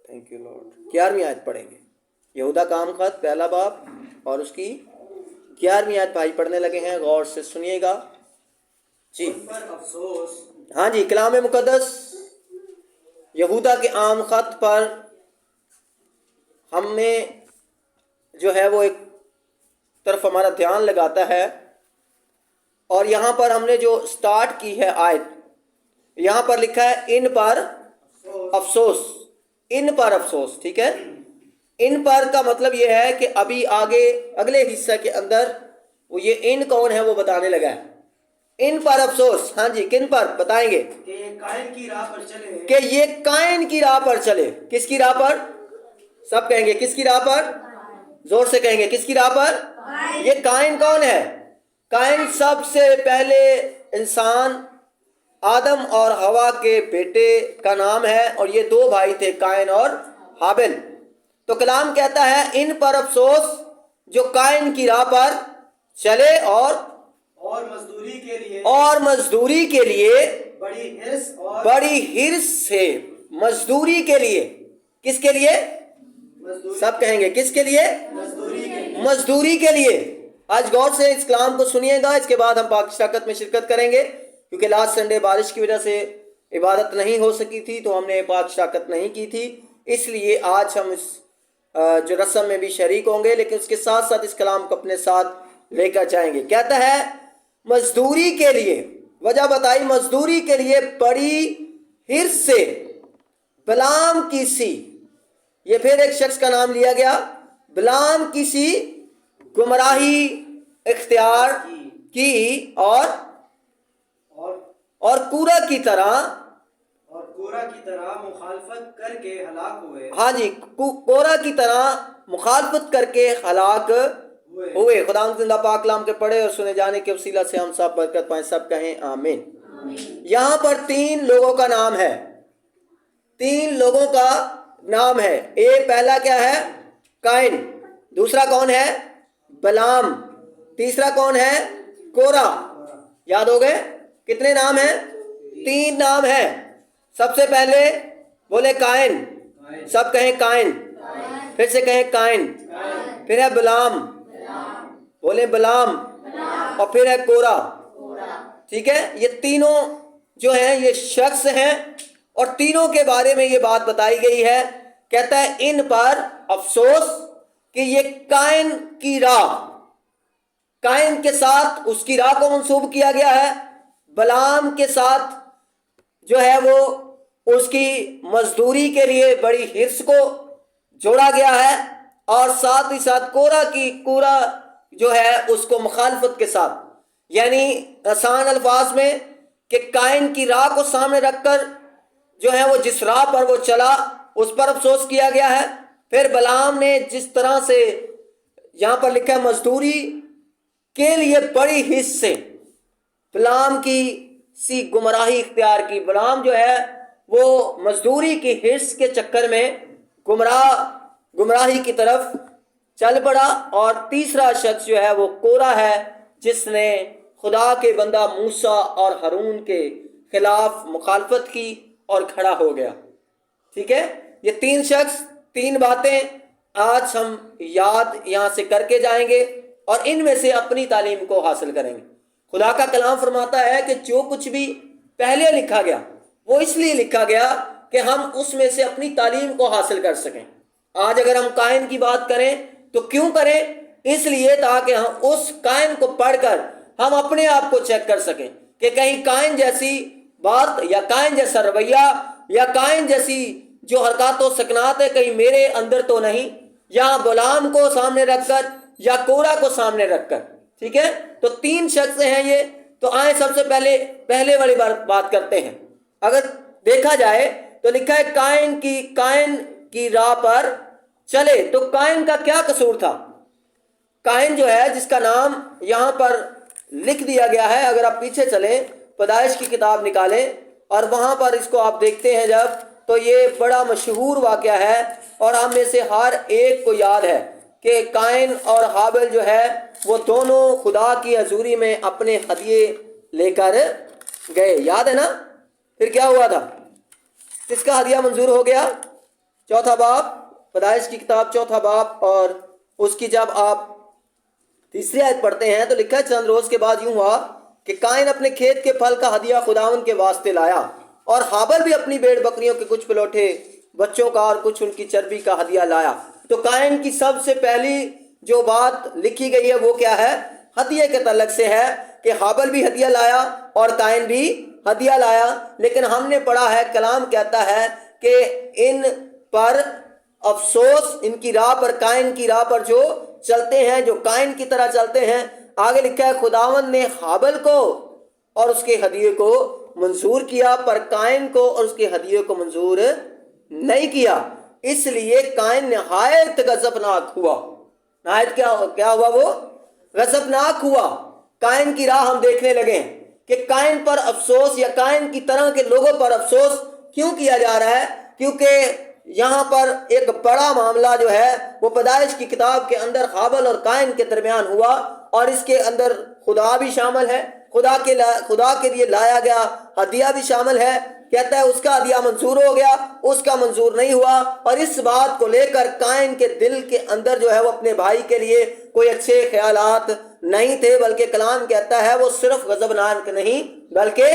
Thank you Lord. 11वीं आयत पढ़ेंगे, यहूदा का आम खत पहला बाब और उसकी 11वीं आयत भाई पढ़ने लगे हैं, गौर से सुनिएगा जी। पर अफसोस, हाँ जी, कलाम मुकद्दस यहूदा के आम खत पर हमें जो है वो एक तरफ हमारा ध्यान लगाता है, और यहाँ पर हमने जो स्टार्ट की है आयत, यहाँ पर लिखा है इन पर अफसोस, इन पर अफसोस। ठीक है, इन पर का मतलब ये है कि अभी आगे अगले हिस्से के अंदर वो ये इन कौन है वो बताने लगा है। इन पर अफसोस, हाँ जी, किन पर बताएंगे? कि ये कायन की राह पर चले, कि ये कायन की राह पर चले। किसकी राह पर? सब कहेंगे किसकी राह पर? जोर से कहेंगे किसकी राह पर? ये कायन कौन है? कायन सबसे पहले इंसान आदम और हवा के बेटे का नाम है, और ये दो भाई थे, कायन और हाबिल। तो कलाम कहता है इन पर अफसोस जो कायन की राह पर चले और मजदूरी के लिए बड़ी हिर्स से मजदूरी के लिए। किसके लिए? सब कहेंगे किसके लिए? मजदूरी के लिए। आज गौर से इस कलाम को सुनिएगा, इसके बाद हम पाक शराकत में शिरकत करेंगे, क्योंकि लास्ट संडे बारिश की वजह से इबादत नहीं हो सकी थी, तो हमने पाक शराकत नहीं की थी, इसलिए आज हम इस जो रस्म में भी शरीक होंगे, लेकिन उसके साथ साथ इस कलाम को अपने साथ लेकर जाएंगे। कहता है मजदूरी के लिए, वजह बताई, मजदूरी के लिए बड़ी हिर्स से बिलाम की सी, ये फिर एक शख्स का नाम लिया गया, बिलाम की सी गुमराही इख्तियार की और कूरा की तरह मुखालफत करके हलाक हुए। हाँ जी, कोरा की तरह मुखालफत करके हलाक हुए। खुदा जिंदा पाक कलाम के पढ़े और सुने जाने के वसीला से हम सब बरकत पाएं, सब कहें आमीन। यहाँ पर 3 लोगों का नाम है, 3 लोगों का नाम है। ए पहला क्या है? काइन। दूसरा कौन है? बलाम। तीसरा कौन है? कोरा। याद हो गए? कितने नाम हैं? 3 नाम हैं। सबसे पहले बोले काइन, सब कहें काइन, फिर से कहें काइन, फिर है बलाम, बोले बलाम, और फिर है कोरा। ठीक है, ये तीनों जो हैं ये शख्स हैं, और तीनों के बारे में ये बात बताई गई है। कहता है इन पर अफसोस कि ये काइन की राह, काइन के साथ उसकी राह को मंसूब किया गया है, बलाम के साथ जो है वो उसकी मजदूरी के लिए बड़ी हिर्स को जोड़ा गया है, और साथ ही साथ कोरा जो है उसको मुखालफत के साथ, यानी आसान अल्फाज में कि काइन की राह को सामने रखकर जो है वो जिस राह पर वो चला उस पर अफसोस किया गया है। फिर बलाम ने जिस तरह से यहाँ पर लिखा है मजदूरी के लिए बड़ी हिस्स से बलाम की सी गुमराही इख्तियार की। बलाम जो है वो मजदूरी की हिस्स के चक्कर में गुमराही की तरफ चल पड़ा। और तीसरा शख्स जो है वो कोरा है, जिसने खुदा के बंदा मूसा और हारून के खिलाफ मुखालफत की और खड़ा हो गया। ठीक है, ये 3 शख्स, 3 बातें आज हम याद यहाँ से करके जाएंगे और इनमें से अपनी तालीम को हासिल करेंगे। खुदा का कलाम फरमाता है कि जो कुछ भी पहले लिखा गया वो इसलिए लिखा गया कि हम उसमें से अपनी तालीम को हासिल कर सकें। आज अगर हम कायन की बात करें तो क्यों करें? इसलिए ताकि हम उस कायन को पढ़कर हम अपने आप को चेक कर सकें कि कहीं कायन जैसी बात या कायन जैसा रवैया या कायन जैसी जो हरकत व सकनात है कहीं मेरे अंदर तो नहीं, या बलाम को सामने रखकर या कोरा को सामने रखकर। ठीक है, तो 3 शख्स हैं ये। तो आए सबसे पहले वाली बात करते हैं। अगर देखा जाए तो लिखा है कायन की राह पर चले, तो कायन का क्या कसूर था? कायन जो है जिसका नाम यहाँ पर लिख दिया गया है, अगर आप पीछे चलें पैदाइश की किताब निकालें और वहाँ पर इसको आप देखते हैं जब, तो ये बड़ा मशहूर वाक़या है और हम में से हर एक को याद है कि कायन और हाबिल जो है वो दोनों खुदा की हजूरी में अपने हदिये लेकर गए। याद है ना? फिर क्या हुआ था? किसका हदिया मंजूर हो गया? चौथा बाब, पैदाइश की किताब चौथा बाब और उसकी जब आप तीसरी आयत पढ़ते हैं तो लिखा है, चंद रोज के बाद यूं हुआ कि काइन अपने खेत के फल का हदिया खुदावन के वास्ते लाया, और हाबल भी अपनी भेड़ बकरियों के कुछ पलौठे बच्चों का और कुछ उनकी चर्बी का हदिया लाया। तो काइन की सबसे पहली जो बात लिखी गई है वो क्या है? हदिये के तल्लक से है कि हाबल भी हदिया लाया और काइन भी हदिया लाया। लेकिन हमने पढ़ा है, कलाम कहता है कि इन पर अफसोस, इनकी राह पर, काइन की राह पर जो चलते हैं, जो काइन की तरह चलते हैं। आगे लिखा है, खुदावन ने हाबल को और उसके हदिये को मंजूर किया, पर काइन को और उसके हदिये को मंजूर नहीं किया। इसलिए काइन नहायत गजबनाक हुआ। नहायत क्या हुआ? वो गजबनाक हुआ। काइन की राह हम देखने लगे कि काइन पर अफसोस या काइन की तरह के लोगों पर अफसोस क्यों किया जा रहा है? क्योंकि यहाँ पर एक बड़ा मामला जो है वो पैदाइश की किताब के अंदर हाबल और काइन के दरमियान हुआ, और इसके अंदर खुदा भी शामिल है, खुदा के लिए लाया गया हदिया भी शामिल है। कहता है उसका हदिया मंजूर हो गया, उसका मंजूर नहीं हुआ, और इस बात को लेकर काइन के दिल के अंदर जो है वो अपने भाई के लिए कोई अच्छे ख्यालात नहीं थे, बल्कि कलाम कहता है वो सिर्फ गजबनाक नहीं बल्कि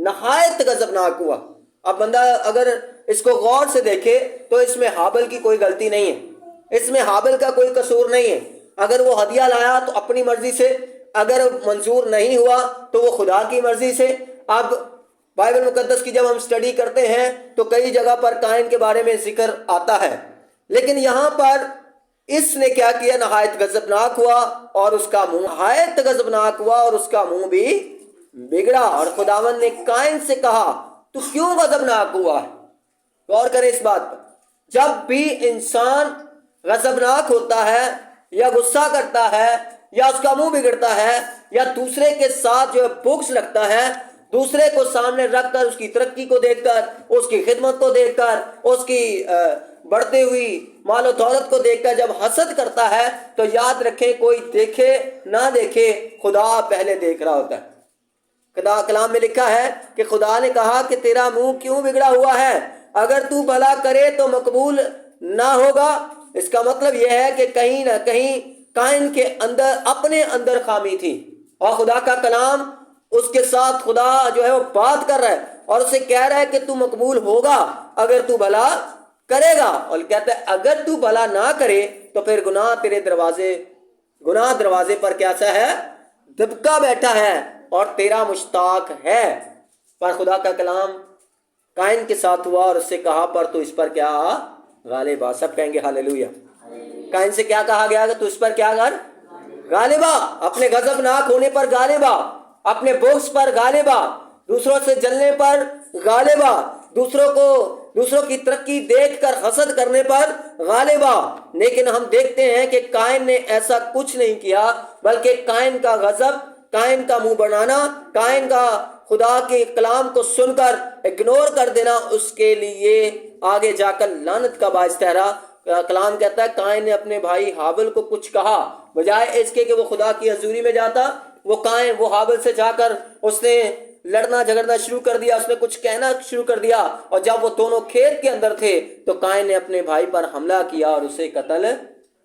नहायत गजबनाक हुआ। अब बंदा अगर इसको गौर से देखे तो इसमें हाबल की कोई गलती नहीं है, इसमें हाबल का कोई कसूर नहीं है। अगर वो हदिया लाया तो अपनी मर्जी से, अगर मंजूर नहीं हुआ तो वो खुदा की मर्जी से। अब बाइबल मुकद्दस की जब हम स्टडी करते हैं तो कई जगह पर काइन के बारे में जिक्र आता है, लेकिन यहाँ पर इसने क्या किया? नहायत गजबनाक हुआ और उसका मुंह नहायत गजबनाक हुआ और उसका मुंह भी बिगड़ा। और खुदावन ने काइन से कहा, तू क्यों गजबनाक हुआ? गौर करें इस बात पर। जब भी इंसान गजबनाक होता है या गुस्सा करता है या उसका मुंह बिगड़ता है या दूसरे के साथ जो है बुग्ज लगता है, दूसरे को सामने रखकर उसकी तरक्की को देखकर, उसकी खिदमत को देखकर, उसकी बढ़ती हुई मालो दौलत को देखकर जब हसद करता है, तो याद रखें कोई देखे ना देखे, खुदा पहले देख रहा होता है। कलाम में लिखा है कि खुदा ने कहा कि तेरा मुंह क्यों बिगड़ा हुआ है? अगर तू भला करे तो मकबूल ना होगा। इसका मतलब यह है कि कहीं ना कहीं काइन के अंदर अपने अंदर खामी थी, और खुदा का कलाम उसके साथ, खुदा जो है वो बात कर रहा है और उसे कह रहा है कि तू मकबूल होगा अगर तू भला करेगा। और कहता है अगर तू भला ना करे तो फिर गुनाह दरवाजे पर कैसा है? दबका बैठा है और तेरा मुश्ताक है। पर खुदा का कलाम काइन के साथ हुआ और उससे कहा, पर तू इस पर क्या गालिबा। सब कहेंगे हालेलुया। काइन से क्या कहा गया? तू इस पर क्या कर? गालिबा। अपने गजबनाक होने पर गालिबा, अपने बोझ पर गालिबा, दूसरों से जलने पर गालिबा, दूसरों की तरक्की देखकर हसद करने पर गालिबा। लेकिन हम देखते हैं कि काइन ने ऐसा कुछ नहीं किया, बल्कि काइन का गजब, काइन का मुंह बनाना, काइन का खुदा के कलाम को सुनकर इग्नोर कर देना उसके लिए आगे जाकर लानत का बाइस ठहरा। कलाम कहता है काइन ने अपने भाई हाबल को कुछ कहा, बजाय इसके कि वो खुदा की हजूरी में जाता, वो हाबल से जाकर उसने लड़ना झगड़ना शुरू कर दिया, उसने कुछ कहना शुरू कर दिया। और जब वो दोनों खेत के अंदर थे तो काइन ने अपने भाई पर हमला किया और उसे कत्ल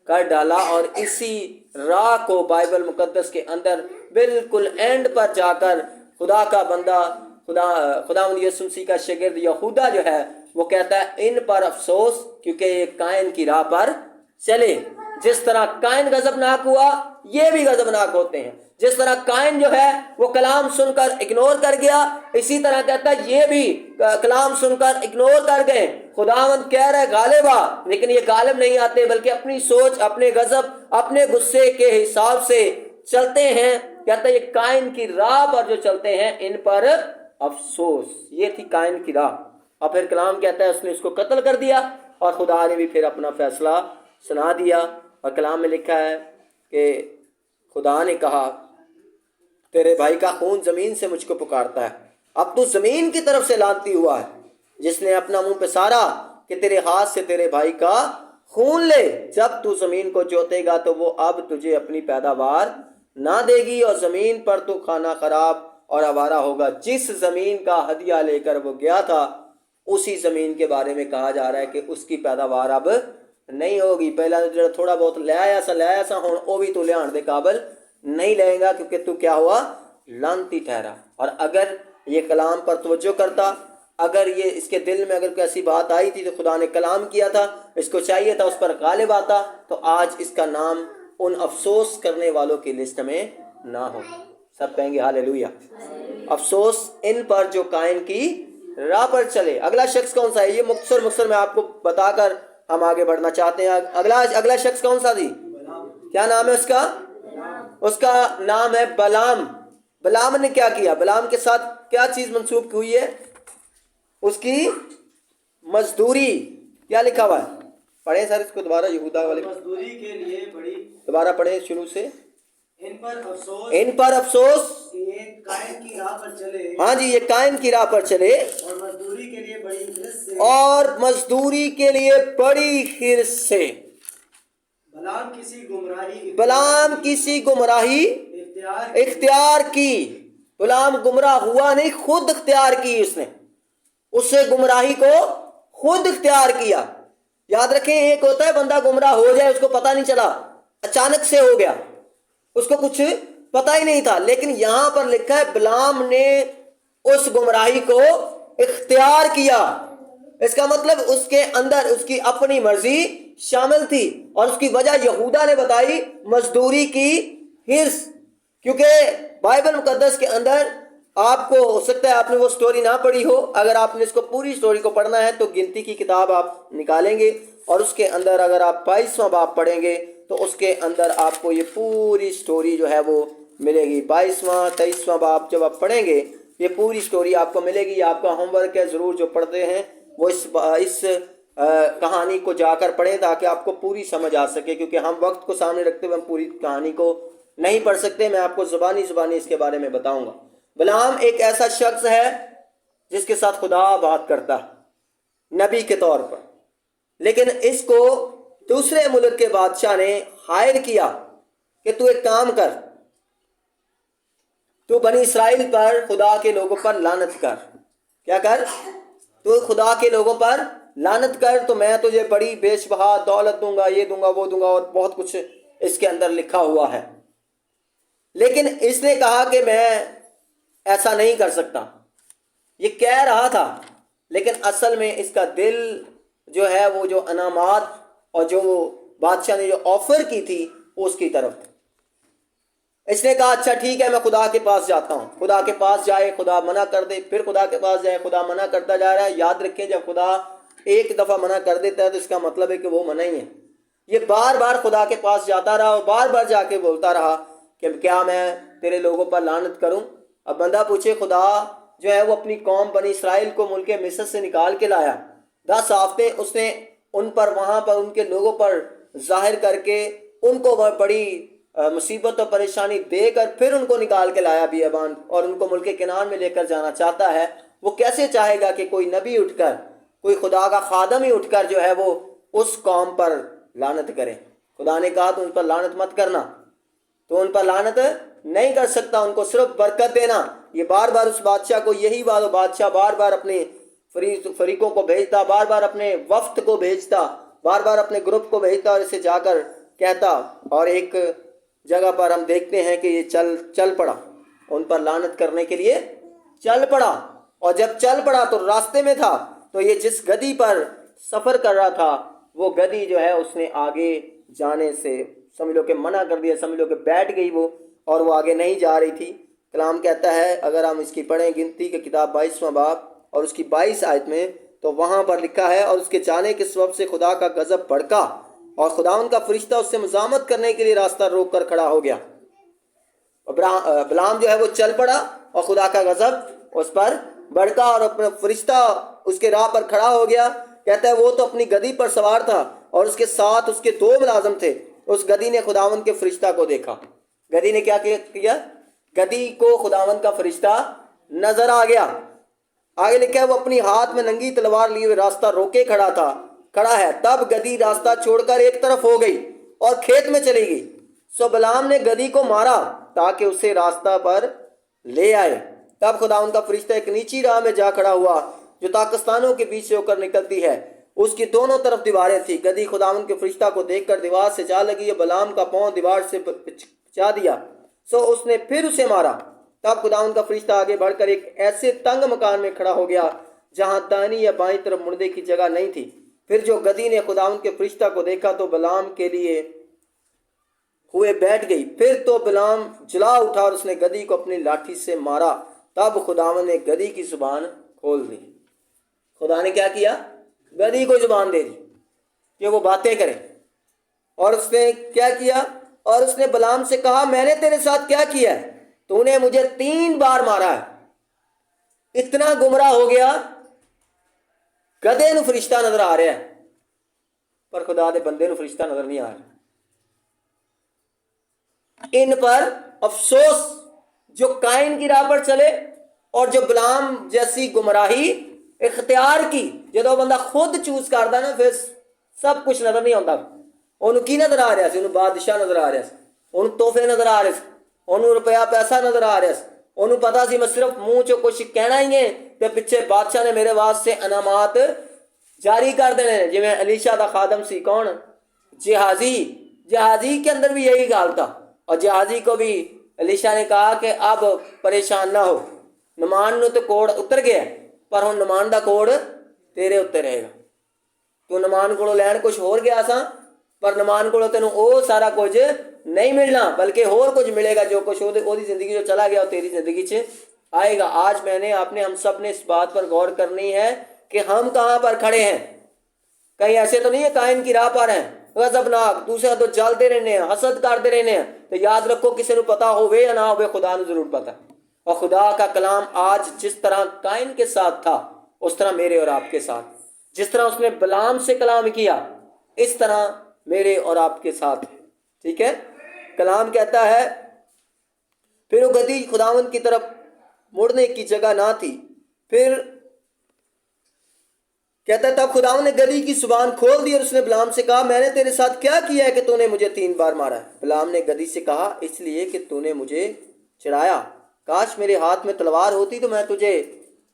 कर डाला। और इसी राह को बाइबल मुकद्दस के अंदर बिल्कुल एंड पर जाकर खुदा का बंदा, खुदावंद यीशु मसीह का शागिर्द यहूदा जो है वो कहता है इन पर अफसोस, क्योंकि ये काइन की राह पर चले। जिस तरह काइन गजबनाक हुआ, ये भी गजबनाक होते हैं। जिस तरह काइन जो है वो कलाम सुनकर इग्नोर कर गया, इसी तरह कहता है ये भी कलाम सुनकर इग्नोर कर गए। खुदावंद कह रहे गालिबा, लेकिन ये गालिब नहीं आते, बल्कि अपनी सोच, अपने गजब, अपने गुस्से के हिसाब से चलते हैं। कहता है ये काइन की राह पर जो चलते हैं इन पर अफसोस। ये थी काइन की राह। और फिर कलाम कहता है उसने उसको कत्ल कर दिया और खुदा ने भी फिर अपना फैसला सुना दिया। और कलाम में लिखा है कि खुदा ने कहा तेरे भाई का खून जमीन से मुझको पुकारता है, अब तू जमीन की तरफ से लानती हुआ है, जिसने अपना मुंह पसारा कि तेरे हाथ से तेरे भाई का खून ले। जब तू जमीन को जोतेगा तो वो अब तुझे अपनी पैदावार ना देगी, और जमीन पर तू खाना खराब और आवारा होगा। जिस जमीन का हदिया लेकर वो गया था उसी ज़मीन के बारे में कहा जा रहा है कि उसकी पैदावार अब नहीं होगी। पहला जो थोड़ा बहुत लिया सा हुण वो भी तू लियाण दे काबिल नहीं लेगा, क्योंकि तू क्या हुआ, लानती ठहरा। और अगर ये कलाम पर तवज्जो करता, अगर ये इसके दिल में अगर कोई ऐसी बात आई थी तो खुदा ने कलाम किया था, इसको चाहिए था उस पर गालिब आता, तो आज इसका नाम उन अफसोस करने वालों की लिस्ट में ना हो। सब कहेंगे हालेलुया। अफसोस इन पर जो कायन की राह पर चले। अगला शख्स कौन सा है, ये मुख्तसर मैं आपको बताकर हम आगे बढ़ना चाहते हैं। अगला शख्स कौन सा थी, क्या नाम है उसका? उसका नाम है बलाम। बलाम ने क्या किया? बलाम के साथ क्या चीज मंसूब हुई है? उसकी मजदूरी। क्या लिखा हुआ है? पढ़े सर इसको दोबारा, यहूदा वाले मजदूरी के लिए बड़ी, दोबारा पढ़े शुरू से। इन पर अफसोस कि ये कायन की राह पर चले, हाँ जी, ये कायन की राह पर चले और मजदूरी के लिए बड़ी हिर्स से, और मजदूरी के लिए बड़ी हिर्स से। बलाम किसी गुमराही इख्तियार की। गुलाम गुमराह हुआ नहीं, खुद इख्तियार की उसने गुमराही को खुद इख्तियार किया। याद रखें, एक होता है बंदा गुमराह हो जाए, उसको पता नहीं चला, अचानक से हो गया, उसको कुछ पता ही नहीं था। लेकिन यहां पर लिखा है बलाम ने उस गुमराही को इख्तियार किया। इसका मतलब उसके अंदर उसकी अपनी मर्जी शामिल थी, और उसकी वजह यहूदा ने बताई, मजदूरी की हिर्स। क्योंकि बाइबल मुकद्दस के अंदर आपको हो सकता है आपने वो स्टोरी ना पढ़ी हो, अगर आपने इसको पूरी स्टोरी को पढ़ना है तो गिनती की किताब आप निकालेंगे और उसके अंदर अगर आप 22वां बाब पढ़ेंगे तो उसके अंदर आपको ये पूरी स्टोरी जो है वो मिलेगी। 22वां 23वां बाब जब आप पढ़ेंगे ये पूरी स्टोरी आपको मिलेगी। ये आपका होमवर्क है, ज़रूर जो पढ़ते हैं वो इस कहानी को जाकर पढ़ें ताकि आपको पूरी समझ आ सके, क्योंकि हम वक्त को सामने रखते हुए हम पूरी कहानी को नहीं पढ़ सकते। मैं आपको ज़बानी इसके बारे में बताऊंगा। बलाम एक ऐसा शख्स है जिसके साथ खुदा बात करता है नबी के तौर पर, लेकिन इसको दूसरे मुल्क के बादशाह ने हायर किया कि तू एक काम कर, तू बनी इसराइल पर खुदा के लोगों पर लानत कर। क्या कर? तू खुदा के लोगों पर लानत कर तो मैं तुझे बड़ी बेशबहा दौलत दूंगा, ये दूंगा, वो दूंगा, और बहुत कुछ इसके अंदर लिखा हुआ है। लेकिन इसने कहा कि मैं ऐसा नहीं कर सकता। ये कह रहा था, लेकिन असल में इसका दिल जो है वो जो अनामात और जो बादशाह ने जो ऑफर की थी उसकी तरफ। इसने कहा अच्छा ठीक है, मैं खुदा के पास जाता हूँ। खुदा के पास जाए, खुदा मना कर दे, फिर खुदा के पास जाए, खुदा मना करता जा रहा है। याद रखें, जब खुदा एक दफ़ा मना कर देता है तो इसका मतलब है कि वो मना ही है। ये बार बार खुदा के पास जाता रहा और बार बार जाके बोलता रहा कि क्या मैं तेरे लोगों पर लानत करूँ। अब बंदा पूछे, खुदा जो है वो अपनी कौम बनी इसराइल को मुल्क मिस्र से निकाल के लाया, 10 हफ्ते उसने उन पर वहाँ पर उनके लोगों पर जाहिर करके उनको वह बड़ी मुसीबत और परेशानी देकर फिर उनको निकाल के लाया बियाबान और उनको मुल्क किनान में लेकर जाना चाहता है। वो कैसे चाहेगा कि कोई नबी उठकर, कोई खुदा का खादम ही उठकर जो है वो उस कौम पर लानत करे। खुदा ने कहा तो उन पर लानत मत करना, तो उन पर लानत नहीं कर सकता, उनको सिर्फ बरकत देना। ये बार बार उस बादशाह को यही बात, बादशाह बार बार अपने फरीकों को भेजता, बार बार अपने वफ्त को भेजता, बार बार अपने ग्रुप को भेजता और इसे जाकर कहता। और एक जगह पर हम देखते हैं कि ये चल पड़ा, उन पर लानत करने के लिए चल पड़ा। और जब चल पड़ा तो रास्ते में था, तो ये जिस गधी पर सफ़र कर रहा था वो गधी जो है उसने आगे जाने से समझ लो कि मना कर दिया, समझ लो कि बैठ गई वो, और वो आगे नहीं जा रही थी। कलाम कहता है, अगर हम इसकी पढ़ें गिनती की किताब 22वां बाब और उसकी 22 आयत में, तो वहाँ पर लिखा है, और उसके जाने के सबब से खुदा का गज़ब भड़का और खुदा उनका फरिश्ता उससे मुज़ामत करने के लिए रास्ता रोक कर खड़ा हो गया। बलाम जो है वो चल पड़ा और खुदा का गज़ब उस पर भड़का और अपना फरिश्ता उसके राह पर खड़ा हो गया। कहता है वो तो अपनी गधी पर सवार था और उसके साथ उसके 2 मुलाजिम थे। उस गधी ने खुदावंद के फरिश्ता को देखा। गधी ने क्या किया? गधी को खुदावंद का फरिश्ता नजर आ गया। आगे लिखा है वो अपनी हाथ में नंगी तलवार लिए हुए रास्ता रोके खड़ा है। तब गधी रास्ता छोड़कर एक तरफ हो गई और खेत में चली गई। सो बलाम ने गधी को मारा ताकि उसे रास्ता पर ले आए। तब खुदा उनका फरिश्ता एक नीची राह में जा खड़ा हुआ। जो ताकस्तानों के बीच से होकर निकलती है। उसकी दोनों तरफ दीवारें थी। गदही खुदावंद के फरिश्ता को देखकर दीवार से जा लगी, बलाम का पांव दीवार से पिचा दिया, सो उसने फिर उसे मारा। तब खुदावंद का फरिश्ता आगे बढ़कर एक ऐसे तंग मकान में खड़ा हो गया जहां दाहिनी या बाईं तरफ मुड़ने की जगह नहीं थी। फिर जो गदही ने खुदावंद के फरिश्ता को देखा तो बलाम के लिए हुए बैठ गई। फिर तो बलाम जला उठा और उसने गदही को अपनी लाठी से मारा। तब खुदावंद ने गदही की जुबान खोल दी। खुदा ने क्या किया? गदही को जुबान दे दी कि वो बातें करे। और उसने क्या किया? और उसने बलाम से कहा, मैंने तेरे साथ क्या किया है? तूने मुझे 3 बार मारा है। इतना गुमराह हो गया, गधे नूं फरिश्ता नजर आ रहा है पर खुदा दे बंदे नूं फरिश्ता नजर नहीं आ रहा। इन पर अफसोस जो काइन की राह पर चले और जो बलाम जैसी गुमराही इख्तियार की। ਜਦੋਂ ਬੰਦਾ खुद चूज करता ना फिर सब कुछ नजर नहीं आता। ਉਹਨੂੰ ਕੀ ਨਜ਼ਰ ਆ ਰਿਹਾ ਸੀ? ਉਹਨੂੰ ਬਾਦਸ਼ਾਹ ਨਜ਼ਰ ਆ ਰਿਹਾ ਸੀ, ਉਹਨੂੰ ਤੋਹਫੇ ਨਜ਼ਰ ਆ ਰਹੇ ਸੀ, ਉਹਨੂੰ ਰੁਪਇਆ ਪੈਸਾ ਨਜ਼ਰ ਆ ਰਿਹਾ ਸੀ। ਉਹਨੂੰ ਪਤਾ ਸੀ ਮੈਂ ਸਿਰਫ ਮੂੰਹ 'ਚੋਂ ਕੁਛ ਕਹਿਣਾ ਹੀ ਹੈ ਤੇ ਪਿੱਛੇ ਬਾਦਸ਼ਾਹ ਨੇ ਮੇਰੇ ਵਾਸਤੇ ਇਨਾਮਾਤ जारी कर देने। जिवें अलीशा का खादम सी कौन? जिहाजी। जिहाजी के अंदर भी यही गाल था। और जिहाजी को भी अलीशा ने कहा कि अब परेशान ना हो, नमान नूं तो कोड़ उतर गया पर हुण नमान दा कोड़ तेरे उत्ते रहेगा। तू नमान कोलों लैण कुछ होर गया सा पर नमान कोलों तैनूं ओ सारा कुछ नहीं मिलना बल्कि होर कुछ मिलेगा। जो कुछ ओदी जिंदगी जो चला गया वो तेरी जिंदगी च आएगा। आज मैंने आपने हम सब ने इस बात पर गौर करनी है कि हम कहाँ पर खड़े हैं। कहीं ऐसे तो नहीं है काइन की राह पर हैं, गज़बनाक दूसरे तो जलते रहने हैं, हसद करते रहने हैं। तो याद रखो किसी को पता होवे या ना होवे, खुदा को जरूर पता। और खुदा का कलाम आज जिस तरह काइन के साथ था उस तरह मेरे और आपके साथ, जिस तरह उसने बलाम से कलाम किया इस तरह मेरे और आपके साथ। ठीक है, कलाम कहता है फिर वो गदही खुदावंद की तरफ मुड़ने की जगह ना थी। फिर कहता है तब खुदावंद ने गदही की जुबान खोल दी और उसने बलाम से कहा, मैंने तेरे साथ क्या किया है कि तूने मुझे 3 बार मारा है? बलाम ने गदही से कहा, इसलिए कि तूने मुझे चिढ़ाया। काश मेरे हाथ में तलवार होती तो मैं तुझे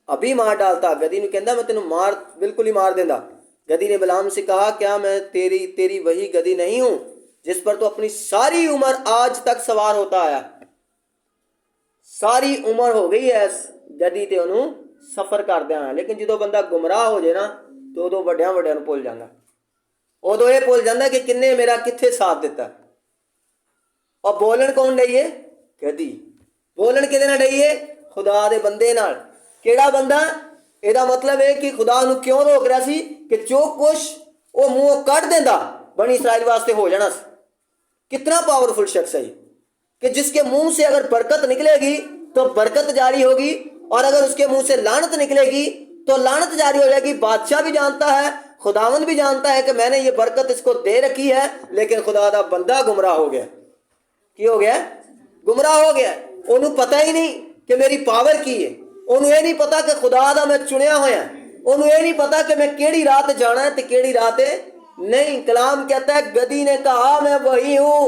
अभी मार डालता। गदही ने कहता मैं तेनू मार बिल्कुल ही मार देंदा। गदही ने बलाम से कहा, क्या मैं तेरी वही गदही नहीं हूं जिस पर तू अपनी सारी उम्र आज तक सवार होता आया? सारी उम्र हो गई है गदही ते ओनू सफर करदे आया। लेकिन जो बंदा गुमराह हो जाए ना तो उदों वड्डियां नूं भुल जांदा। उदों ये भुल जांदा कि किन्ने मेरा कित्थे साथ दिता। और बोलन कौन डईए? गदही। बोलन किहदे नाल डईए? खुदा दे बंदे नाल। किहड़ा बंदा? ਇਹਦਾ मतलब है कि खुदा ਨੂੰ क्यों रोक रहा सी कि जो कुछ वो मुंह कट देंदा बनी इसराइल वास्ते हो जाना। कितना पावरफुल शख्स है कि जिसके मुंह से अगर बरकत निकलेगी तो बरकत जारी होगी और अगर उसके मुंह से लानत निकलेगी तो लानत जारी हो जाएगी। बादशाह भी जानता है, खुदावंद भी जानता है कि मैंने ये बरकत इसको दे रखी है, लेकिन खुदा दा बंदा गुमराह हो गया। की हो गया? गुमराह हो गया। उन्होंने पता ही नहीं कि मेरी पावर की है। उन्होंने ये नहीं पता कि खुदा दा मैं चुनिया होया। उन्होंने ये नहीं पता कि मैं केड़ी रात जाना है तो केड़ी रात नहीं। कलाम कहता है गदही ने कहा, मैं वही हूं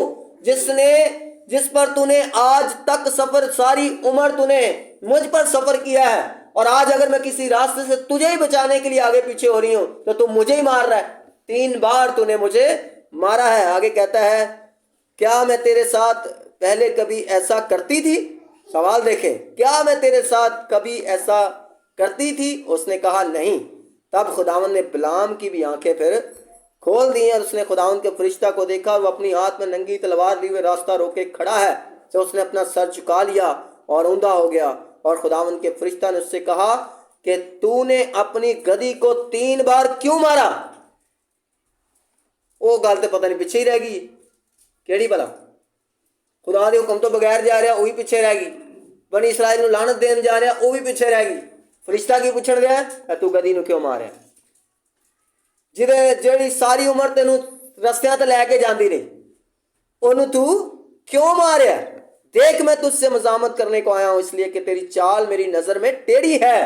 जिस पर तूने आज तक सफर, सारी उम्र तूने मुझ पर सफर किया है। और आज अगर मैं किसी रास्ते से तुझे ही बचाने के लिए आगे पीछे हो रही हूं तो तू मुझे ही मार रहा है। 3 बार तूने मुझे मारा है। आगे कहता है, क्या मैं तेरे साथ पहले कभी ऐसा करती थी? सवाल देखें, क्या मैं तेरे साथ कभी ऐसा करती थी? उसने कहा नहीं। तब खुदावंद ने बलाम की भी आंखें फिर खोल दी और उसने खुदावंद के फरिश्ता को देखा। वो अपनी हाथ में नंगी तलवार लिए हुए रास्ता रोके खड़ा है। तो उसने अपना सर झुका लिया और ऊंधा हो गया। और खुदावंद के फरिश्ता ने उससे कहा कि तूने अपनी गदही को 3 बार क्यों मारा? वो गल तो पता नहीं पिछे ही रह गई। केड़ी भला? खुदा के हुक्म तो बगैर जा रहा, वही पीछे रह गई। बनी इसराइल नूं लानत देन जा रहा, वो भी पीछे रह गई। फरिश्ता की पूछण गया, तू गदही नूं क्यों मारिया? जिहड़ी सारी उम्र तेनू रस्तियां ते लैके जांदी रही, ओनू तू क्यों मारिया? देख मैं तुझसे मजामत करने को आया हूं, इसलिए कि तेरी चाल मेरी नजर में टेढ़ी है।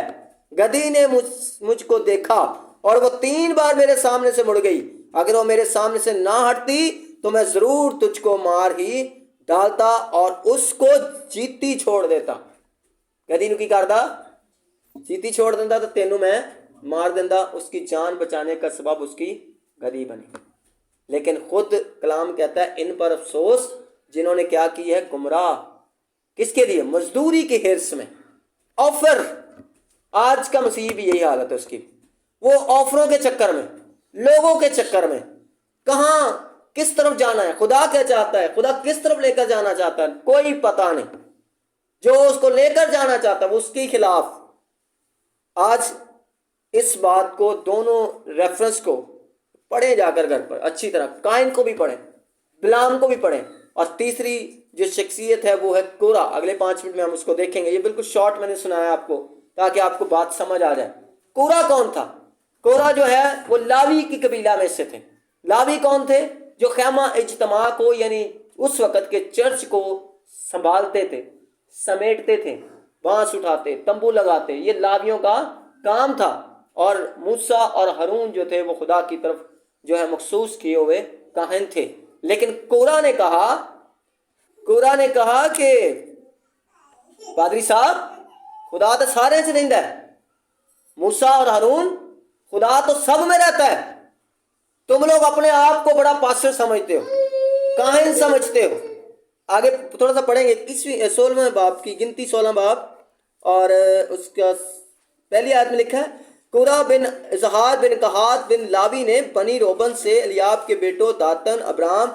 गदही ने मुझको देखा और वो 3 बार मेरे सामने से मुड़ गई। अगर वो मेरे सामने से ना हटती तो मैं जरूर तुझको मार ही डालता और उसको जीती छोड़ देता। गदही नूं की करदा? जीती छोड़ देंदा तो तेनू मैं مار دندا اس کی جان بچانے کا سبب اس کی گدی بنی. لیکن خود کلام کہتا ہے ان پر افسوس جنہوں نے کیا کی ہے, گمراہ. کس کے لیے؟ مزدوری کی حرص میں, آفر. آج کا مسیح بھی یہی حالت ہے اس کی. وہ آفروں کے چکر میں, لوگوں کے چکر میں, کہاں کس طرف جانا ہے, خدا کیا چاہتا ہے, خدا کس طرف لے کر جانا چاہتا ہے, کوئی پتہ نہیں. جو اس کو لے کر جانا چاہتا ہے وہ اس کے خلاف. آج اس بات کو, دونوں ریفرنس کو پڑھیں جا کر گھر پر اچھی طرح. قائن کو بھی پڑھیں, بلام کو بھی پڑھیں, اور تیسری جو شخصیت ہے وہ ہے کورا. اگلے 5 منٹ میں ہم اس کو دیکھیں گے. یہ بالکل شارٹ میں نے سنایا آپ کو تاکہ آپ کو بات سمجھ آ جائے. کورا کون تھا؟ کورا جو ہے وہ لاوی کی قبیلہ میں سے تھے. لاوی کون تھے؟ جو خیمہ اجتماع کو, یعنی اس وقت کے چرچ کو سنبھالتے تھے, سمیٹتے تھے, بانس اٹھاتے, تمبو لگاتے. یہ لاویوں کا کام تھا. اور موسیٰ اور ہارون جو تھے وہ خدا کی طرف جو ہے مخصوص کیے ہوئے کاہن تھے. لیکن کورا نے کہا کہ پادری صاحب, خدا تو سارے سے رہتا ہے. موسیٰ اور ہارون, خدا تو سب میں رہتا ہے. تم لوگ اپنے آپ کو بڑا پاسٹر سمجھتے ہو, کاہن سمجھتے ہو. آگے تھوڑا سا پڑھیں گے 16ویں باب کی گنتی, 16 باب, اور اس کا پہلی آیت میں لکھا ہے, کورا بن اظہار بن کہات بن لاوی نے بنی روبن سے الیاب کے بیٹوں داتن, ابرام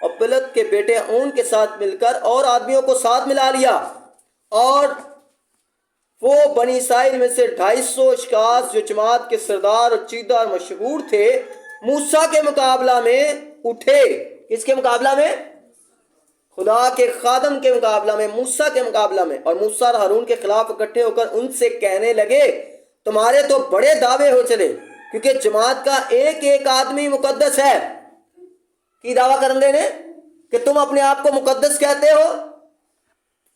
اور پلت کے بیٹے اون کے ساتھ مل کر اور آدمیوں کو ساتھ ملا لیا. اور وہ بنی اسرائیل میں سے 250 اشخاص جو جماعت کے سردار اور چیدہ اور مشہور تھے, موسیٰ کے مقابلہ میں اٹھے. کس کے مقابلہ میں؟ خدا کے خادم کے مقابلہ میں, موسیٰ کے مقابلہ میں. اور موسیٰ اور ہارون کے خلاف اکٹھے ہو کر ان سے کہنے لگے, تمہارے تو بڑے دعوے ہو چلے, کیونکہ جماعت کا ایک ایک آدمی مقدس ہے. کی دعویٰ کرنے نے کہ تم اپنے آپ کو مقدس کہتے ہو.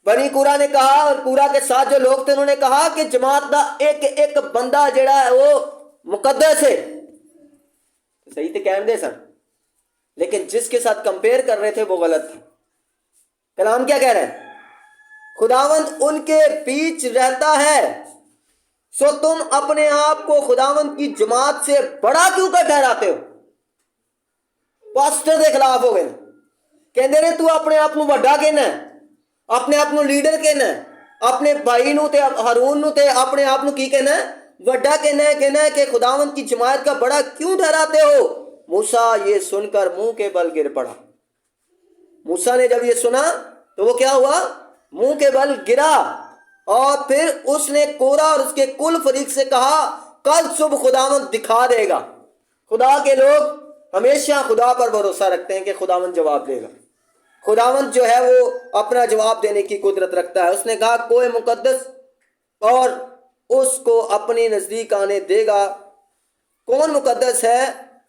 بنی کورا نے کہا, اور کورا کے ساتھ جو لوگ تھے انہوں نے کہا کہ جماعت کا ایک ایک بندہ جڑا ہے وہ مقدس ہے. صحیح تے کہنے دے سن, لیکن جس کے ساتھ کمپیئر کر رہے تھے وہ غلط تھا. کلام کیا کہہ رہے ہیں؟ خداوند ان کے بیچ رہتا ہے, سو تم اپنے آپ کو خداوند کی جماعت سے بڑا کیوں کر ٹھہراتے ہو؟ پاسٹر دے خلاف ہو گئے, کہندے نے تو اپنے آپ کو بڑا کہنا ہے, اپنے آپ کو لیڈر کہنا ہے, اپنے بھائی نو تے ہارون نو تے اپنے آپ کو کی کہنا ہے؟ بڑا کہنا ہے کہ خداوند کی جماعت کا بڑا کیوں ٹھہراتے ہو؟ موسیٰ یہ سن کر منہ کے بل گر پڑا. موسیٰ نے جب یہ سنا تو وہ کیا ہوا؟ منہ کے بل گرا. اور پھر اس نے کورا اور اس کے کل فریق سے کہا, کل صبح خداوند دکھا دے گا. خدا کے لوگ ہمیشہ خدا پر بھروسہ رکھتے ہیں کہ خداوند جواب دے گا. خداوند جو ہے وہ اپنا جواب دینے کی قدرت رکھتا ہے. اس نے کہا کوئی مقدس اور اس کو اپنے نزدیک آنے دے گا. کون مقدس ہے؟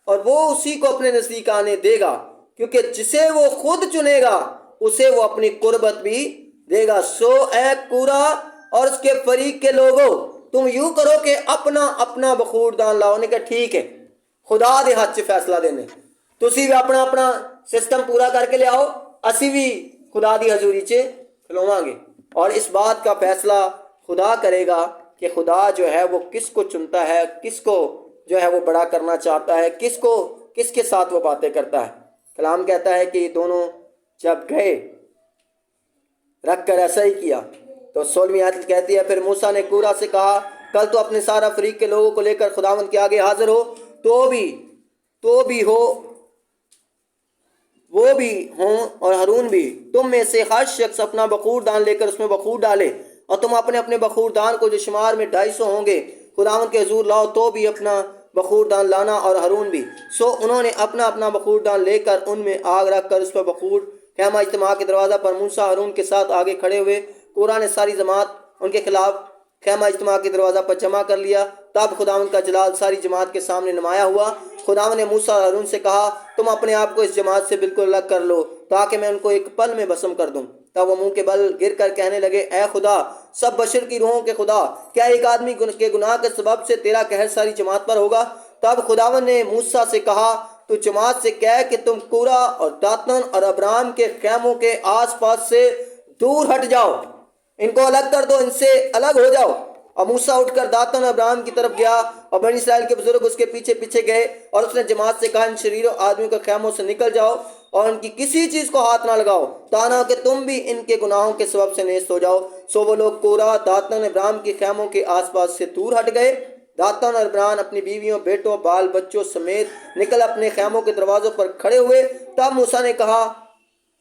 اور وہ اسی کو اپنے نزدیک آنے دے گا, کیونکہ جسے وہ خود چنے گا اسے وہ اپنی قربت بھی دے گا. سو اے کورا اور اس کے فریق کے لوگوں, تم یوں کرو کہ اپنا اپنا بخور دان لاؤ. نے کہا ٹھیک ہے, خدا دے ہاتھ سے فیصلہ دینے, تسی بھی اپنا اپنا سسٹم پورا کر کے لے آؤ, اسی بھی خدا دی حضوری چے کھلواں گے. اور اس بات کا فیصلہ خدا کرے گا کہ خدا جو ہے وہ کس کو چنتا ہے, کس کو جو ہے وہ بڑا کرنا چاہتا ہے, کس کے ساتھ وہ باتیں کرتا ہے. کلام کہتا ہے کہ یہ دونوں جب گئے رکھ کر ایسا ہی کیا. تو 16ویں آیت کہتی ہے, پھر موسیٰ نے کورا سے کہا, کل تو اپنے سارا فریق کے لوگوں کو لے کر خداوند کے آگے حاضر ہو, تو بھی ہو وہ بھی ہوں اور ہارون بھی. تم میں سے ہر شخص اپنا بخور دان لے کر اس میں بخور ڈالے, اور تم اپنے اپنے بخور دان کو جو شمار میں 250 ہوں گے خداوند کے حضور لاؤ. تو بھی اپنا بخور دان لانا اور ہارون بھی. سو انہوں نے اپنا اپنا بخور دان لے کر ان میں آگ رکھ کر اس پر بخور خیمہ اجتماع کے دروازہ پر موسیٰ ہارون کے ساتھ آگے کھڑے ہوئے. کورا نے ساری جماعت ان کے خلاف خیمہ اجتماع کے دروازہ پر جمع کر لیا. تب خداوند کا جلال ساری جماعت کے سامنے نمایاں ہوا. خداوند نے موسیٰ اور ہارون سے کہا, تم اپنے آپ کو اس جماعت سے بالکل الگ کر لو تاکہ میں ان کو ایک پل میں بھسم کر دوں. تب وہ منہ کے بل گر کر کہنے لگے, اے خدا, سب بشر کی روحوں کے خدا, کیا ایک آدمی کے گناہ کے سبب سے تیرا قہر ساری جماعت پر ہوگا؟ تب خداوند نے موسیٰ سے کہا, تو جماعت سے کہہ کہ تم کورا اور داتن اور ابرام کے خیموں کے آس پاس سے دور ہٹ جاؤ, ان کو الگ کر دو, ان سے الگ ہو جاؤ. اور موسیٰ اٹھ کر داتن اور ابراہیم کی طرف گیا اور بنی اسرائیل کے بزرگ اس کے پیچھے پیچھے گئے اور اس نے جماعت سے کہا ان شریروں آدمیوں کے خیموں سے نکل جاؤ اور ان کی کسی چیز کو ہاتھ نہ لگاؤ تانا کہ تم بھی ان کے گناہوں کے سبب سے نیست ہو جاؤ۔ سو وہ لوگ کورہ داتن ابراہیم کی خیموں کے آس پاس سے دور ہٹ گئے۔ داتن اور ابراہیم اپنی بیویوں بیٹوں بال بچوں سمیت نکل اپنے خیموں کے دروازوں پر کھڑے ہوئے۔ تب موسیٰ نے کہا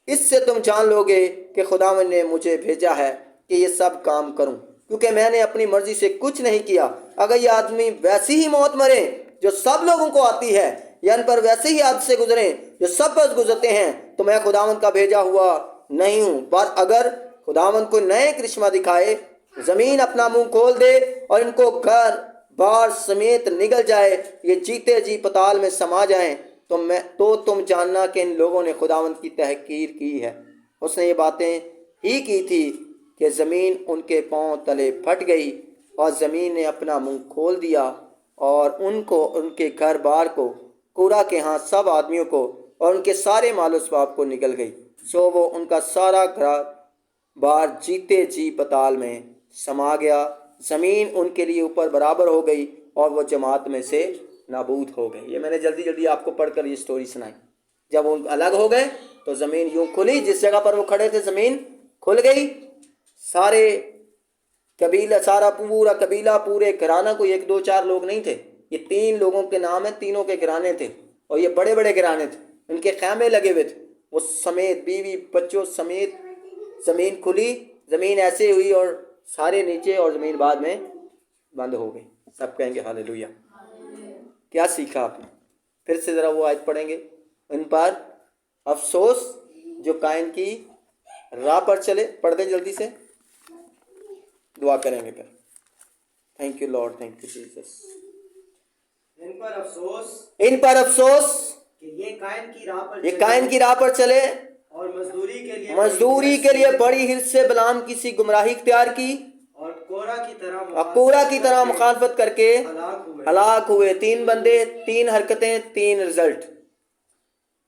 اس سے تم جان لو گے کہ خداوند نے مجھے بھیجا ہے کہ یہ سب کام کروں، کیونکہ میں نے اپنی مرضی سے کچھ نہیں کیا۔ اگر یہ آدمی ویسی ہی موت مرے جو سب لوگوں کو آتی ہے یا ان پر ویسے ہی حادثے گزریں جو سب پر گزرتے ہیں تو میں خداوند کا بھیجا ہوا نہیں ہوں۔ پر اگر خداوند کو نئے کرشمہ دکھائے، زمین اپنا منہ کھول دے اور ان کو گھر بار سمیت نگل جائے، یہ جیتے جی پتال میں سما جائیں، تو تم جاننا کہ ان لوگوں نے خداوند کی تحقیر کی ہے۔ اس نے یہ باتیں ہی کی تھی کہ زمین ان کے پاؤں تلے پھٹ گئی اور زمین نے اپنا منہ کھول دیا اور ان کو ان کے گھر بار کو کورہ کے ہاں سب آدمیوں کو اور ان کے سارے مال و اسباب کو نگل گئی۔ سو وہ ان کا سارا گھر بار جیتے جی پتال میں سما گیا، زمین ان کے لیے اوپر برابر ہو گئی اور وہ جماعت میں سے نابود ہو گئے۔ یہ میں نے جلدی جلدی آپ کو پڑھ کر یہ سٹوری سنائی۔ جب وہ الگ ہو گئے تو زمین یوں کھلی، جس جگہ پر وہ کھڑے تھے زمین کھل گئی، سارے قبیلہ سارا پورا قبیلہ پورے گھرانہ، کوئی 1 2 4 لوگ نہیں تھے، یہ 3 لوگوں کے نام ہیں، تینوں کے گھرانے تھے اور یہ بڑے بڑے گھرانے تھے، ان کے خیمے لگے ہوئے تھے، وہ سمیت بیوی بچوں سمیت زمین کھلی، زمین ایسے ہوئی اور سارے نیچے اور زمین بعد میں بند ہو گئی۔ سب کہیں گے ہاللیلویہ۔ کیا سیکھا آپ نے؟ پھر سے ذرا وہ آیت پڑھیں گے، ان پر افسوس جو قائن کی راہ پر چلے۔ پڑھ دیں جلدی سے، دعا کریں گے پھر۔ Thank you lord, thank you Jesus. ان پر افسوس ان پر افسوس کہ یہ قائن کی راہ پر یہ چلے قائن کی راہ پر چلے اور مزدوری کے لیے بڑی حرص سے بلعام کی سی گمراہی اختیار کی اور کورہ کی طرح مخالفت کر کے ہلاک ہوئے۔ 3 بندے، 3 حرکتیں، 3 رزلٹ۔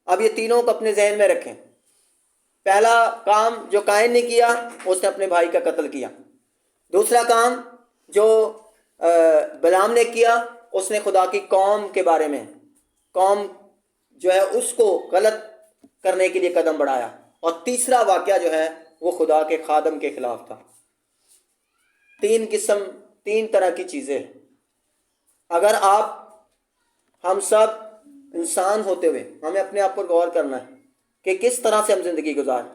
اب یہ تینوں کو اپنے ذہن میں رکھیں۔ پہلا کام جو قائن نے کیا، اس نے اپنے بھائی کا قتل کیا۔ دوسرا کام جو بلعام نے کیا، اس نے خدا کی قوم کے بارے میں، قوم جو ہے اس کو غلط کرنے کے لیے قدم بڑھایا۔ اور تیسرا واقعہ جو ہے وہ خدا کے خادم کے خلاف تھا۔ 3 طرح کی چیزیں۔ اگر ہم سب انسان ہوتے ہوئے ہمیں اپنے آپ پر غور کرنا ہے کہ کس طرح سے ہم زندگی گزاریں۔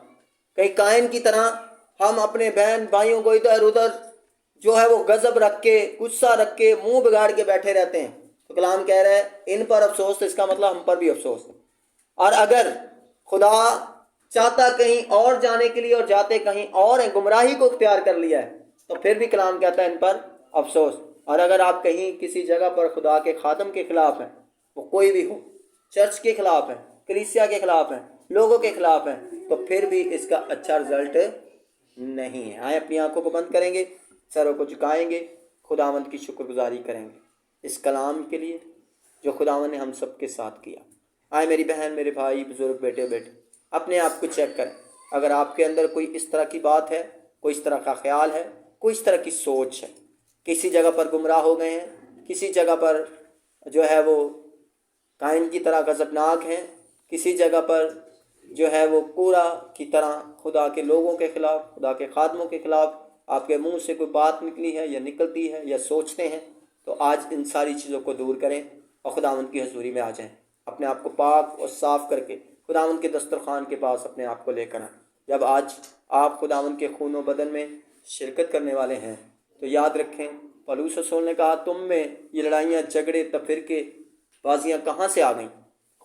کہیں قائن کی طرح ہم اپنے بہن بھائیوں کو ادھر ادھر جو ہے وہ غضب رکھ کے، غصہ رکھ کے، منہ بگاڑ کے بیٹھے رہتے ہیں، تو کلام کہہ رہا ہے ان پر افسوس، تو اس کا مطلب ہم پر بھی افسوس ہے۔ اور اگر خدا چاہتا کہیں اور جانے کے لیے اور جاتے کہیں اور ہیں، گمراہی کو اختیار کر لیا ہے، تو پھر بھی کلام کہتا ہے ان پر افسوس۔ اور اگر آپ کہیں کسی جگہ پر خدا کے خادم کے خلاف ہیں، وہ کوئی بھی ہو، چرچ کے خلاف ہیں، کلیسیا کے خلاف ہیں، لوگوں کے خلاف ہیں، تو پھر بھی اس کا اچھا رزلٹ نہیں ہے۔ آئیں اپنی آنکھوں کو بند کریں گے، سروں کو جھکائیں گے، خداوند کی شکر گزاری کریں گے اس کلام کے لیے جو خداوند نے ہم سب کے ساتھ کیا۔ آئے میری بہن، میرے بھائی، بزرگ، بیٹے اپنے آپ کو چیک کریں۔ اگر آپ کے اندر کوئی اس طرح کی بات ہے، کوئی اس طرح کا خیال ہے، کوئی اس طرح کی سوچ ہے، کسی جگہ پر گمراہ ہو گئے ہیں، کسی جگہ پر جو ہے وہ قائن کی طرح غضبناک ہیں، کسی جگہ پر جو ہے وہ کورہ کی طرح خدا کے لوگوں کے خلاف، خدا کے خادموں کے خلاف آپ کے منہ سے کوئی بات نکلی ہے یا نکلتی ہے یا سوچتے ہیں، تو آج ان ساری چیزوں کو دور کریں اور خداوند کی حضوری میں آ جائیں۔ اپنے آپ کو پاک اور صاف کر کے خداوند کے دسترخوان کے پاس اپنے آپ کو لے کر آئیں۔ جب آج آپ خداوند کے خون و بدن میں شرکت کرنے والے ہیں تو یاد رکھیں، پولس رسول نے کہا تم میں یہ لڑائیاں، جھگڑے، تفرقے، بازیاں کہاں سے آ گئیں؟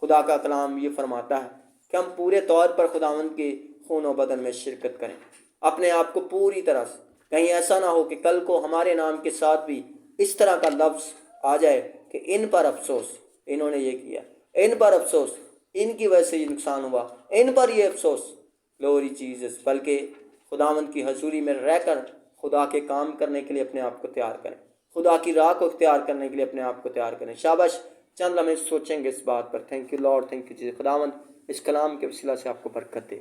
خدا کا کلام یہ فرماتا ہے کہ ہم پورے طور پر خداوند کے خون و بدن میں شرکت کریں، اپنے آپ کو پوری طرح سے۔ کہیں ایسا نہ ہو کہ کل کو ہمارے نام کے ساتھ بھی اس طرح کا لفظ آ جائے کہ ان پر افسوس، انہوں نے یہ کیا، ان پر افسوس، ان کی وجہ سے یہ نقصان ہوا، ان پر یہ افسوس۔ Glory Jesus. بلکہ خداوند کی حضوری میں رہ کر خدا کے کام کرنے کے لیے اپنے آپ کو تیار کریں، خدا کی راہ کو اختیار کرنے کے لیے اپنے آپ کو تیار کریں۔ شاباش، چند لمحے سوچیں گے اس بات پر۔ Thank you lord, thank you Jesus. خداوند اس کلام کے وسیلہ سے آپ کو برکت دے۔